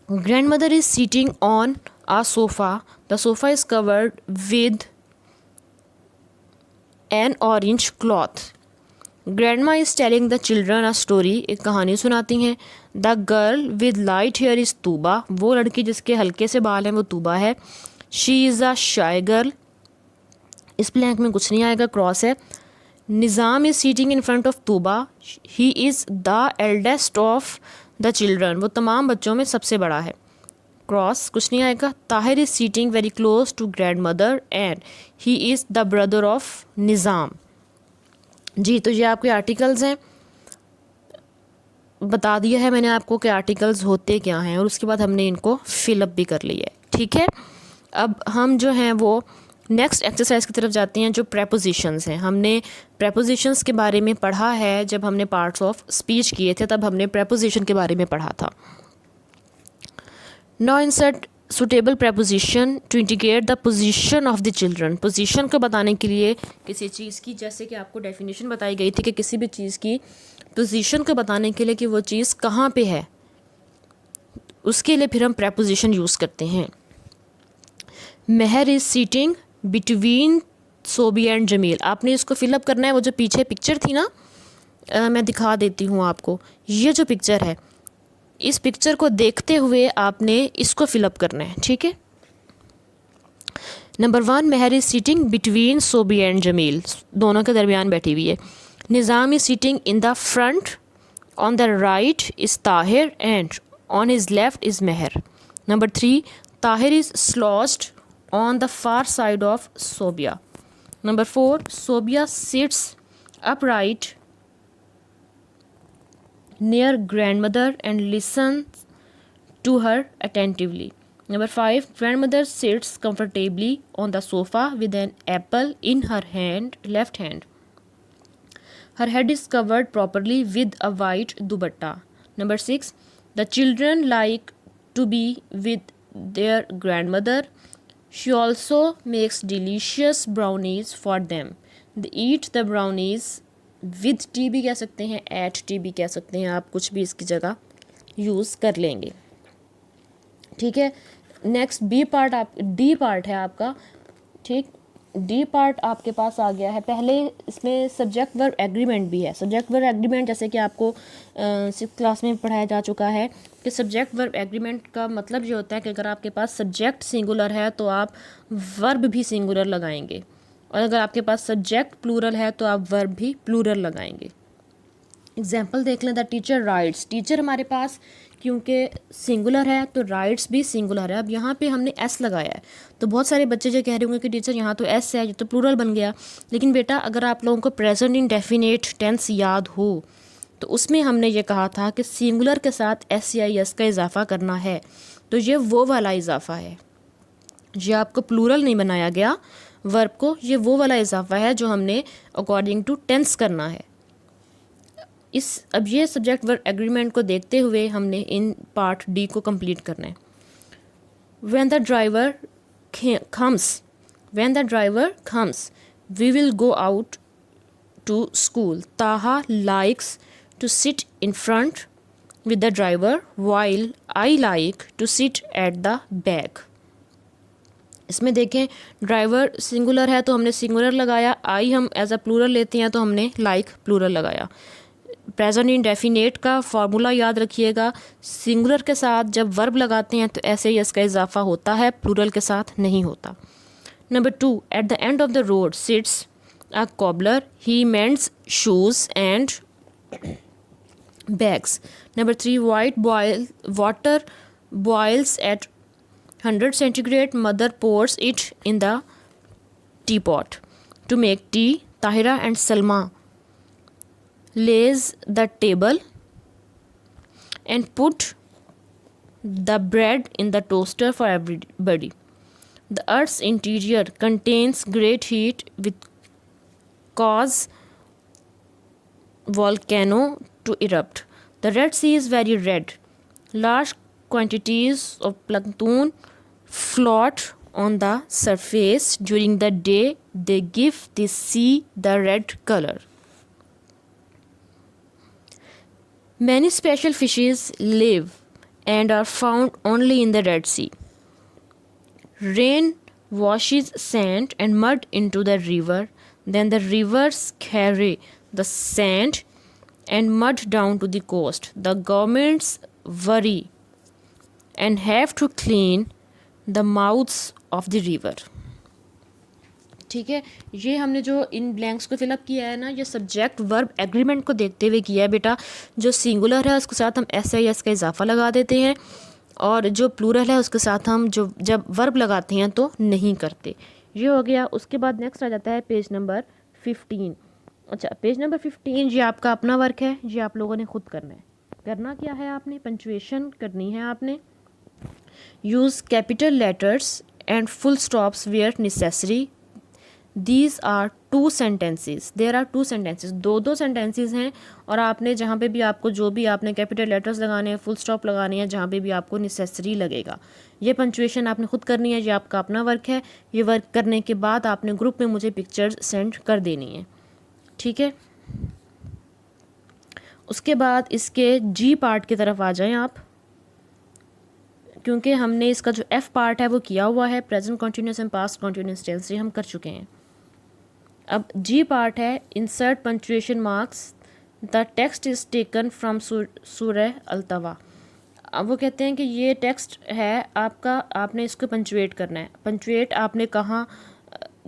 Grand mother is sitting on a sofa, the sofa is covered with an orange cloth. Grandma is telling the children a story, एक कहानी सुनाती हैं। The girl with light hair is Tuba, वो लड़की जिसके हल्के से बाल हैं वो तूबा है। She is a shy girl, इस ब्लैंक में कुछ नहीं आएगा, क्रॉस है। Nizam is sitting in front of Tooba, he is the eldest of the children, वो तमाम बच्चों में सबसे बड़ा है, क्रॉस, कुछ नहीं आएगा। Tahir is sitting very close to grandmother and he is the brother of Nizam. जी, तो ये आपके आर्टिकल्स हैं, बता दिया है मैंने आपको कि आर्टिकल्स होते क्या हैं, और उसके बाद हमने इनको फिलअप भी कर लिया है, ठीक है। अब हम जो हैं वो नेक्स्ट एक्सरसाइज की तरफ जाते हैं, जो प्रेपोजिशंस हैं। हमने प्रेपोजिशंस के बारे में पढ़ा है, जब हमने पार्ट्स ऑफ स्पीच किए थे तब हमने प्रेपोजिशन के बारे में पढ़ा था। Now insert suitable preposition to indicate the position of the children. Position को बताने के लिए किसी चीज़ की, जैसे कि आपको डेफिनेशन बताई गई थी कि किसी भी चीज़ की पोजीशन को बताने के लिए कि वो चीज़ कहाँ पे है, उसके लिए फिर हम प्रेपोजिशन यूज़ करते हैं। Mehr is sitting between Sobia and Jameel, आपने इसको फिलअप करना है। वो जो पीछे पिक्चर थी ना, मैं दिखा देती हूँ आपको, ये जो पिक्चर है, इस पिक्चर को देखते हुए आपने इसको फिलअप करना है, ठीक है। Number 1, Mehr is sitting between Sobi and Jameel, दोनों के दरमियान बैठी हुई है. Nizam is sitting in the front, on the right is Tahir and on his left is Mehr. Number 3, Tahir is slouched on the far side of Sobia. Number 4, Sobia sits upright near grandmother and listens to her attentively. Number 5, grandmother sits comfortably on the sofa with an apple in her left hand. Her head is covered properly with a white dupatta. Number 6, the children like to be with their grandmother. She also makes delicious brownies for them. They eat the brownies with tea भी कह सकते हैं, at tea भी कह सकते हैं, आप कुछ भी इसकी जगह यूज़ कर लेंगे. ठीक है. नेक्स्ट डी पार्ट है आपका. ठीक, डी पार्ट आपके पास आ गया है. पहले इसमें सब्जेक्ट वर्ब एग्रीमेंट भी है. सब्जेक्ट वर्ब एग्रीमेंट जैसे कि आपको 6th क्लास में पढ़ाया जा चुका है कि सब्जेक्ट वर्ब एग्रीमेंट का मतलब ये होता है कि अगर आपके पास सब्जेक्ट सिंगुलर है तो आप वर्ब भी सिंगुलर लगाएंगे, और अगर आपके पास सब्जेक्ट प्लूरल है तो आप वर्ब भी प्लूरल लगाएंगे. एग्जाम्पल देख लें. द टीचर राइट्स, टीचर हमारे पास क्योंकि सिंगुलर है तो राइट्स भी सिंगुलर है. अब यहाँ पे हमने एस लगाया है तो बहुत सारे बच्चे जो कह रहे होंगे कि टीचर यहाँ तो एस है, ये तो प्लूरल बन गया. लेकिन बेटा अगर आप लोगों को प्रेजेंट इंडेफिनिट टेंस याद हो तो उसमें हमने ये कहा था कि सिंगुलर के साथ एस या एस का इजाफा करना है, तो ये वो वाला इजाफा है. ये आपको प्लूरल नहीं बनाया गया वर्ब को, ये वो वाला इजाफा है जो हमने अकॉर्डिंग टू टेंस करना है. अब ये सब्जेक्ट वर्ब एग्रीमेंट को देखते हुए हमने इन पार्ट डी को कंप्लीट करना है. When the driver comes we will go out to school. Taha likes to sit in front with the driver while I like to sit at the back. इसमें देखें ड्राइवर सिंगुलर है तो हमने singular लगाया, आई हम एज अ प्लूरल लेते हैं तो हमने लाइक प्लूरल लगाया. प्रेजेंट इंडेफिनेट का फार्मूला याद रखिएगा, सिंगुलर के साथ जब वर्ब लगाते हैं तो ऐसे ही इसका इजाफा होता है, प्लूरल के साथ नहीं होता. Number 2, at the end of the road sits a cobbler, he mends shoes and bags. Number 3, water boils at 100 centigrade, mother pours it in the teapot to make tea. Tahira and Salma lays the table and put the bread in the toaster for everybody. The earth's interior contains great heat which cause volcano to erupt. The Red Sea is very red. Large quantities of plankton float on the surface. During the day they give the sea the red color. Many special fishes live and are found only in the Red Sea. Rain washes sand and mud into the river. Then the rivers carry the sand and mud down to the coast. The governments worry and have to clean the mouths of the river. ठीक है, ये हमने जो इन blanks को fill up किया है ना, ये सब्जेक्ट वर्ब एग्रीमेंट को देखते हुए किया है बेटा. जो सिंगुलर है उसके साथ हम एस या एस का इजाफा लगा देते हैं, और जो प्लूरल है उसके साथ हम जो जब वर्ब लगाते हैं तो नहीं करते. ये हो गया. उसके बाद नेक्स्ट आ जाता है पेज नंबर 15. अच्छा, पेज नंबर 15 ये आपका अपना वर्क है, ये आप लोगों ने खुद करना है. करना क्या है, आपने पंचुएशन करनी है. आपने use capital letters and full stops where necessary. These are 2 sentences. There are 2 sentences. दो sentences हैं, और आपने जहाँ पे भी आपको जो भी आपने कैपिटल लेटर्स लगाने हैं, फुल स्टॉप लगाने हैं, जहाँ पे भी आपको नेसेसरी लगेगा. ये पंचुएशन आपने खुद करनी है, ये आपका अपना वर्क है. ये वर्क करने के बाद आपने ग्रुप में मुझे पिक्चर्स सेंड कर देनी है. ठीक है. उसके बाद इसके जी पार्ट की तरफ आ जाएं आप, क्योंकि हमने इसका जो एफ पार्ट है वो किया हुआ है. Present continuous and past continuous tense हम कर चुके हैं. अब जी पार्ट है insert punctuation marks. The text is taken from सूरह अल-तवा. अब वो कहते हैं कि ये टेक्स्ट है आपका, आपने इसको पंचुएट करना है। पंचुएट आपने कहाँ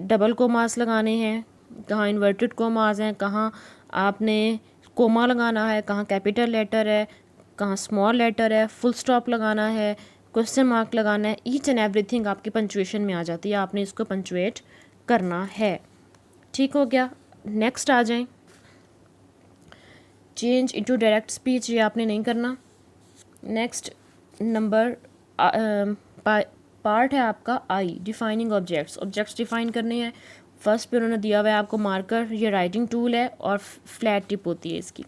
डबल कोमास लगाने हैं, कहाँ इन्वर्टेड कोमास हैं, कहाँ आपने कोमा लगाना है, कहाँ कैपिटल लेटर है, कहाँ स्मॉल लेटर है, फुल स्टॉप लगाना है, क्वेश्चन मार्क लगाना है। ईच एंड एवरीथिंग आपकी पंचुएशन में आ जाती है, आपने इसको पंचुएट करना है। ठीक हो गया। नेक्स्ट आ जाएं, चेंज इनटू डायरेक्ट स्पीच, ये आपने नहीं करना। नेक्स्ट नंबर पार्ट है आपका आई, डिफाइनिंग ऑब्जेक्ट्स। ऑब्जेक्ट्स डिफाइन करने हैं। फर्स्ट पे उन्होंने दिया हुआ है आपको मार्कर, ये राइटिंग टूल है और फ्लैट टिप होती है इसकी।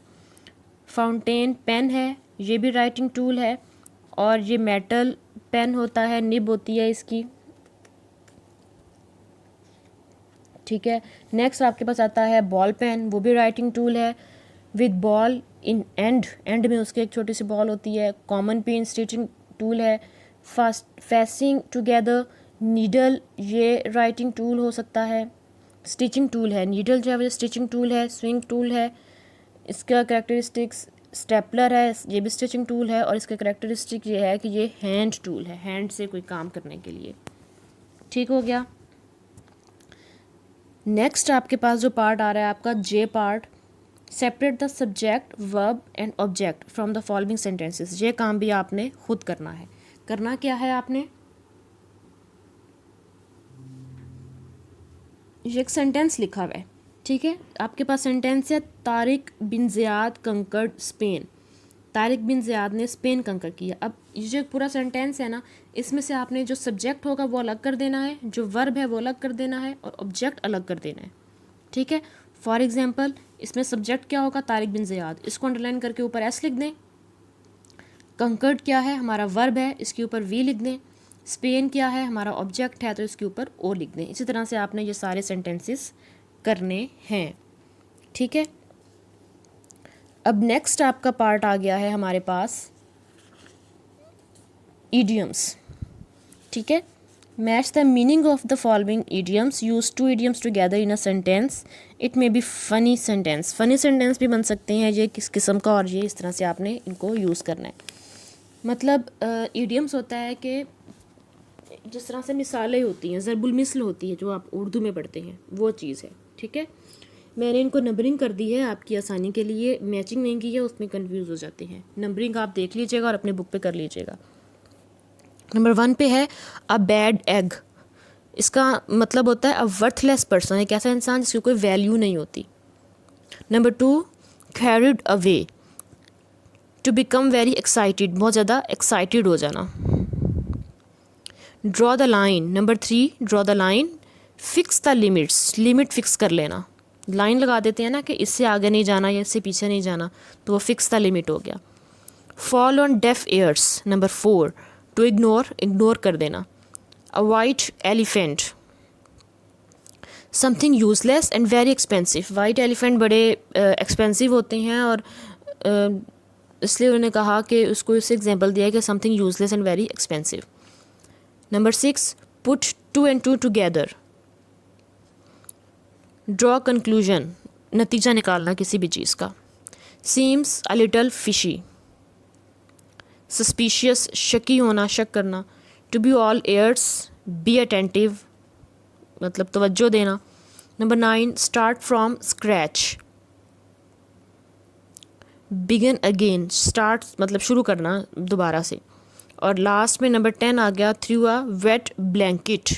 फाउंटेन पेन है, ये भी राइटिंग टूल है और ये मेटल पेन होता है, निब होती है इसकी। ठीक है। नेक्स्ट आपके पास आता है बॉल पेन, वो भी राइटिंग टूल है विद बॉल इन एंड में उसके एक छोटी सी बॉल होती है। कॉमन पेन स्टिचिंग टूल है। फेसिंग टुगेदर नीडल, ये राइटिंग टूल हो सकता है, स्टिचिंग टूल है। नीडल जो है वो स्टिचिंग टूल है। स्विंग टूल है, इसका कैरेक्टरिस्टिक्स स्टेपलर है, ये भी स्टिचिंग टूल है और इसका कैरेक्टरिस्टिक ये है कि ये हैंड टूल है, हैंड से कोई काम करने के लिए। ठीक हो गया। नेक्स्ट आपके पास जो पार्ट आ रहा है आपका J part, separate the subject verb and object from the following sentences. ये काम भी आपने खुद करना है। करना क्या है आपने, ये एक सेंटेंस लिखा हुआ है, ठीक है। आपके पास सेंटेंस है, Tariq bin Ziyad conquered Spain. Tariq bin Ziyad ने स्पेन कंकर किया। अब ये जो पूरा सेंटेंस है ना, इसमें से आपने जो सब्जेक्ट होगा वो अलग कर देना है, जो वर्ब है वो अलग कर देना है और ऑब्जेक्ट अलग कर देना है। ठीक है। फॉर एग्जांपल इसमें सब्जेक्ट क्या होगा, तारिक बिन ज़ियाद, इसको अंडरलाइन करके ऊपर एस लिख दें। कंकर्ड क्या है, हमारा वर्ब है, इसके ऊपर वी लिख दें। स्पेन क्या है, हमारा ऑब्जेक्ट है, तो इसके ऊपर ओ लिख दें। इसी तरह से आपने ये सारे सेंटेंसेस करने हैं। ठीक है। अब नेक्स्ट आपका पार्ट आ गया है हमारे पास ईडियम्स। ठीक है। Match the meaning of the following idioms, use two idioms together in a sentence. It may be funny sentence, funny sentence भी बन सकते हैं ये किस किस्म का, और ये इस तरह से आपने इनको यूज़ करना है। मतलब ईडियम्स होता है कि जिस तरह से मिसालें होती हैं, ज़रबुल मिसल होती है जो आप उर्दू में पढ़ते हैं, वो चीज़ है। ठीक है। मैंने इनको नंबरिंग कर दी है आपकी आसानी के लिए, मैचिंग नहीं की है, उसमें कंफ्यूज हो जाते हैं। नंबरिंग आप देख लीजिएगा और अपने बुक पे कर लीजिएगा। नंबर 1 पे है अ बैड एग। इसका मतलब होता है अ वर्थलेस पर्सन, एक ऐसा इंसान जिसकी कोई वैल्यू नहीं होती। Number 2 carried away, to become very excited, बहुत ज़्यादा एक्साइटेड हो जाना। Draw the line. Number 3 draw the line, fix the limits, limit fix कर लेना। लाइन लगा देते हैं ना कि इससे आगे नहीं जाना या इससे पीछे नहीं जाना, तो वो फिक्स द लिमिट हो गया। Fall on deaf ears. Number 4 to ignore, ignore कर देना। A white elephant, something useless and very expensive. White elephant बड़े एक्सपेंसिव होते हैं और इसलिए उन्होंने कहा कि उसको इससे एग्जांपल दिया कि something useless and very expensive. Number 6 put 2 and 2 together. Draw conclusion, नतीजा निकालना किसी भी चीज़ का। Seems a little fishy, suspicious, शकी होना, शक करना। To be all ears, be attentive, मतलब तवज्जो देना। Number 9 start from scratch, begin again, start मतलब शुरू करना दोबारा से। और लास्ट में नंबर 10 आ गया through a wait blanket.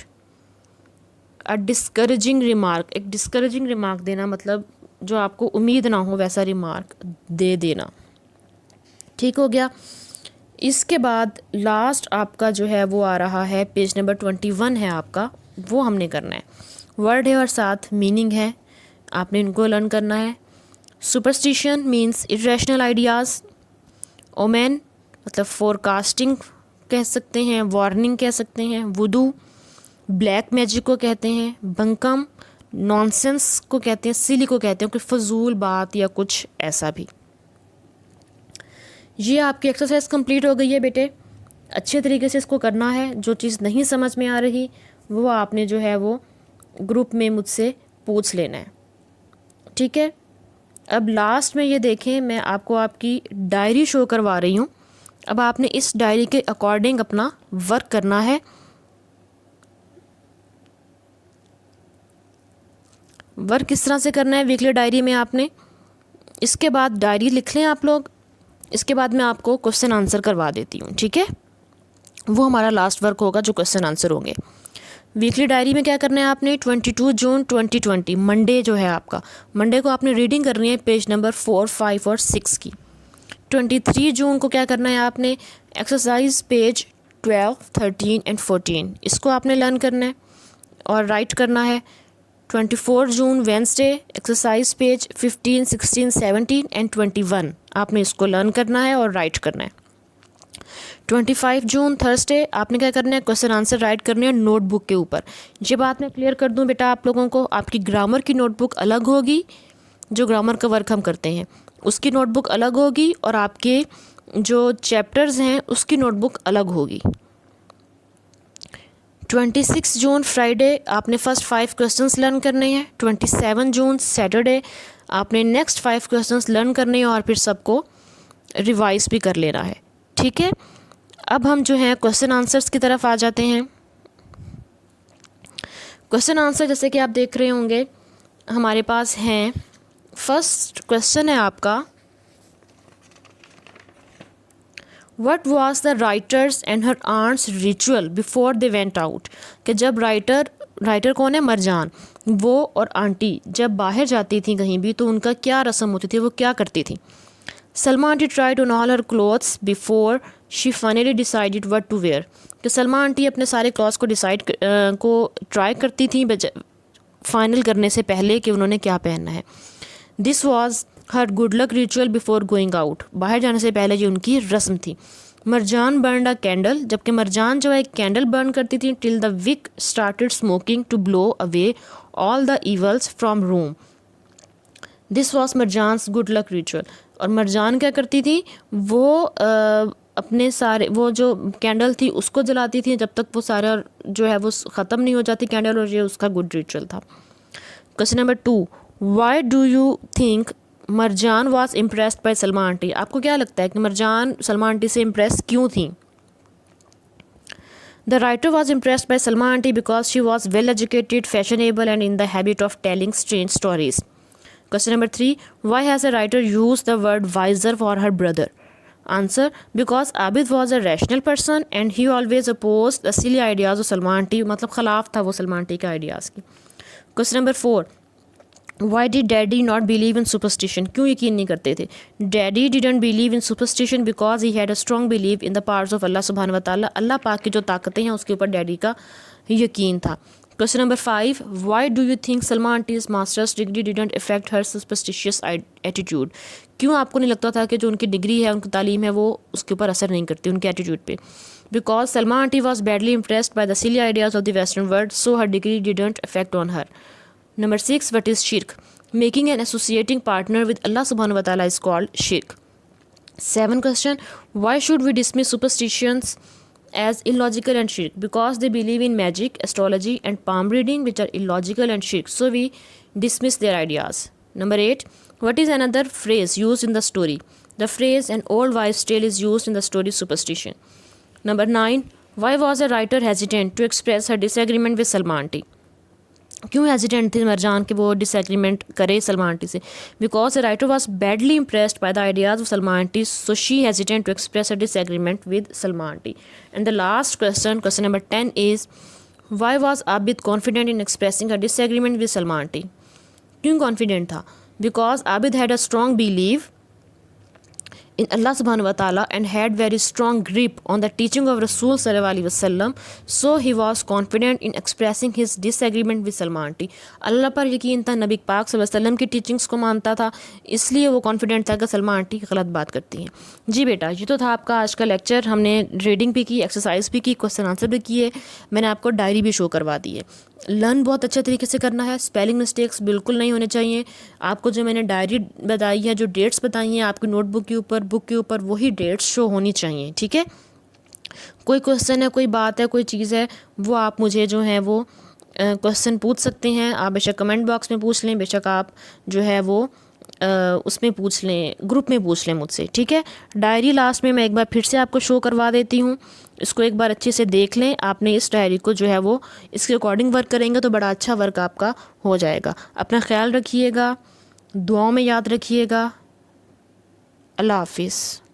A discouraging remark, एक डिस्करेजिंग रिमार्क देना, मतलब जो आपको उम्मीद ना हो वैसा रिमार्क दे देना। ठीक हो गया। इसके बाद लास्ट आपका जो है वो आ रहा है पेज नंबर 21 है आपका, वो हमने करना है। वर्ड है और साथ मीनिंग है, आपने इनको लर्न करना है। Superstition means irrational ideas. Omen मतलब फोरकास्टिंग कह सकते हैं, वार्निंग कह सकते हैं। वुडू ब्लैक मैजिक को कहते हैं। बंकम नॉनसेंस को कहते हैं, सिली को कहते हैं, कोई फजूल बात या कुछ ऐसा भी। ये आपकी एक्सरसाइज कंप्लीट हो गई है बेटे। अच्छे तरीके से इसको करना है। जो चीज़ नहीं समझ में आ रही वो आपने जो है वो ग्रुप में मुझसे पूछ लेना है। ठीक है। अब लास्ट में ये देखें, मैं आपको आपकी डायरी शो करवा रही हूँ। अब आपने इस डायरी के अकॉर्डिंग अपना वर्क करना है। वर्क किस तरह से करना है वीकली डायरी में आपने, इसके बाद डायरी लिख लें आप लोग, इसके बाद मैं आपको क्वेश्चन आंसर करवा देती हूँ, ठीक है। वो हमारा लास्ट वर्क होगा जो क्वेश्चन आंसर होंगे। वीकली डायरी में क्या करना है आपने, 22 जून 2020 मंडे जो है आपका, मंडे को आपने रीडिंग करनी है पेज नंबर 4, 5 और 6 की। 23 जून को क्या करना है आपने, एक्सरसाइज पेज 12, 13 एंड 14 इसको आपने लर्न करना है और राइट करना है। 24 जून वेंसडे एक्सरसाइज पेज 15, 16, 17 एंड 21 आपने इसको लर्न करना है और राइट करना है। 25 जून थर्सडे आपने क्या करना है, क्वेश्चन आंसर राइट करने हैं नोटबुक के ऊपर। ये बात मैं क्लियर कर दूं बेटा आप लोगों को, आपकी ग्रामर की नोटबुक अलग होगी, जो ग्रामर का वर्क हम करते हैं उसकी नोटबुक अलग होगी, और आपके जो चैप्टर्स हैं उसकी नोटबुक अलग होगी। 26 जून फ्राइडे आपने फर्स्ट 5 क्वेश्चंस लर्न करने हैं। 27 जून सैटरडे आपने नेक्स्ट 5 क्वेश्चंस लर्न करने हैं और फिर सबको रिवाइज भी कर लेना है, ठीक है। अब हम जो है क्वेश्चन आंसर्स की तरफ आ जाते हैं। क्वेश्चन आंसर जैसे कि आप देख रहे होंगे हमारे पास हैं। फर्स्ट क्वेश्चन है आपका, What was the writer's and her aunt's ritual before they went out? कि जब राइटर कौन है, मरजान, वो और आंटी जब बाहर जाती थी कहीं भी तो उनका क्या रस्म होती थी, वो क्या करती थी। Salma aunty tried on all her clothes before she finally decided what to wear. कि सलमा आंटी अपने सारे क्लॉथ्स को ट्राई करती थी फाइनल करने से पहले कि उन्होंने क्या पहनना है। This was her good luck ritual before going out, बाहर जाने से पहले जो उनकी रस्म थी। मरजान बर्न अ कैंडल, जबकि मरजान जो है एक कैंडल बर्न करती थी till the wick started smoking to blow away all the evils from room. This was Marjan's good luck ritual. और मरजान क्या करती थी, वो अपने सारे वो जो कैंडल थी उसको जलाती थी जब तक वो सारा जो है वो ख़त्म नहीं हो जाती कैंडल, और ये उसका गुड रिचुअल था। Question number 2, why do you think Marjan was impressed by Salma aunty? आपको क्या लगता है कि मरजान सलमा आंटी से इम्प्रेस क्यों थी? The writer was impressed by Salma aunty because she was well educated, fashionable and in the habit of telling strange stories. Question number 3, why has a writer use the word wiser for her brother? Answer, because Abid was a rational person and he always oppose the silly ideas of Salma aunty, मतलब खिलाफ था वो Salma aunty के ideas की। Question number 4, Why did daddy not believe in superstition? क्यों यकीन नहीं करते थे? Daddy didn't believe in superstition because he had a strong belief in the powers of Allah subhanahu wa ta'ala. अल्लाह पाक की जो ताकतें हैं उसके ऊपर डैडी का यकीन था। Question number 5, Why do you think Salma auntie's master's degree didn't affect her superstitious attitude? क्यों आपको नहीं लगता था कि जो उनकी डिग्री है, उनकी तालीम है, वो उसके ऊपर असर नहीं करती उनके एटीट्यूड पे? Because Salma auntie was badly impressed by the silly ideas of the Western world, so her degree didn't affect on her. Number 6, what is shirk? Making an associating partner with Allah subhanahu wa ta'ala is called shirk. 7 question, why should we dismiss superstitions as illogical and shirk? Because they believe in magic, astrology and palm reading, which are illogical and shirk, so we dismiss their ideas. Number 8, what is another phrase used in the story? The phrase an old wives' tale is used in the story superstition. Number 9, why was a writer hesitant to express her disagreement with Salma aunty? क्यों hesitant थी मरजान कि वो disagreement करे Salma aunty से? Because the writer was badly impressed by the ideas of Salma aunty, so she hesitant to express a disagreement with Salma aunty. And the last question, question number 10 is, why was Abid confident in expressing a disagreement with Salma aunty? क्यों confident था? Because Abid had a strong believe in Allah subhanahu wa ta'ala and had very strong grip on the teaching of Rasul sallallahu alaihi wasallam, so he was confident in expressing his disagreement with Salma aunty. अल्लाह पर यकीन था, नबी पाक सल्लल्लाहु अलैहि वसल्लम की teachings को मानता था, इसलिए वो कॉन्फिडेंट था कि सलमा आंटी गलत बात करती हैं। जी बेटा, ये तो था आपका आज का लेक्चर। हमने रीडिंग भी की, एक्सरसाइज भी की, क्वेश्चन आंसर भी किए, मैंने आपको डायरी भी शो करवा दी है। लर्न बहुत अच्छे तरीके से करना है, स्पेलिंग मिस्टेक्स बिल्कुल नहीं होने चाहिए। आपको जो मैंने डायरी बताई है, जो डेट्स बताई हैं आपकी नोटबुक के ऊपर, बुक के ऊपर, वही डेट्स शो होनी चाहिए, ठीक है। कोई क्वेश्चन है, कोई बात है, कोई चीज़ है, वो आप मुझे जो है वो क्वेश्चन पूछ सकते हैं। आप बेशक कमेंट बॉक्स में पूछ लें, बेशक आप जो है वो उसमें पूछ लें, ग्रुप में पूछ लें मुझसे, ठीक है। डायरी लास्ट में मैं एक बार फिर से आपको शो करवा देती हूँ, इसको एक बार अच्छे से देख लें। आपने इस डायरी को जो है वो इसके अकॉर्डिंग वर्क करेंगे तो बड़ा अच्छा वर्क आपका हो जाएगा। अपना ख्याल रखिएगा, दुआओं में याद रखिएगा। अल्लाह हाफिज़।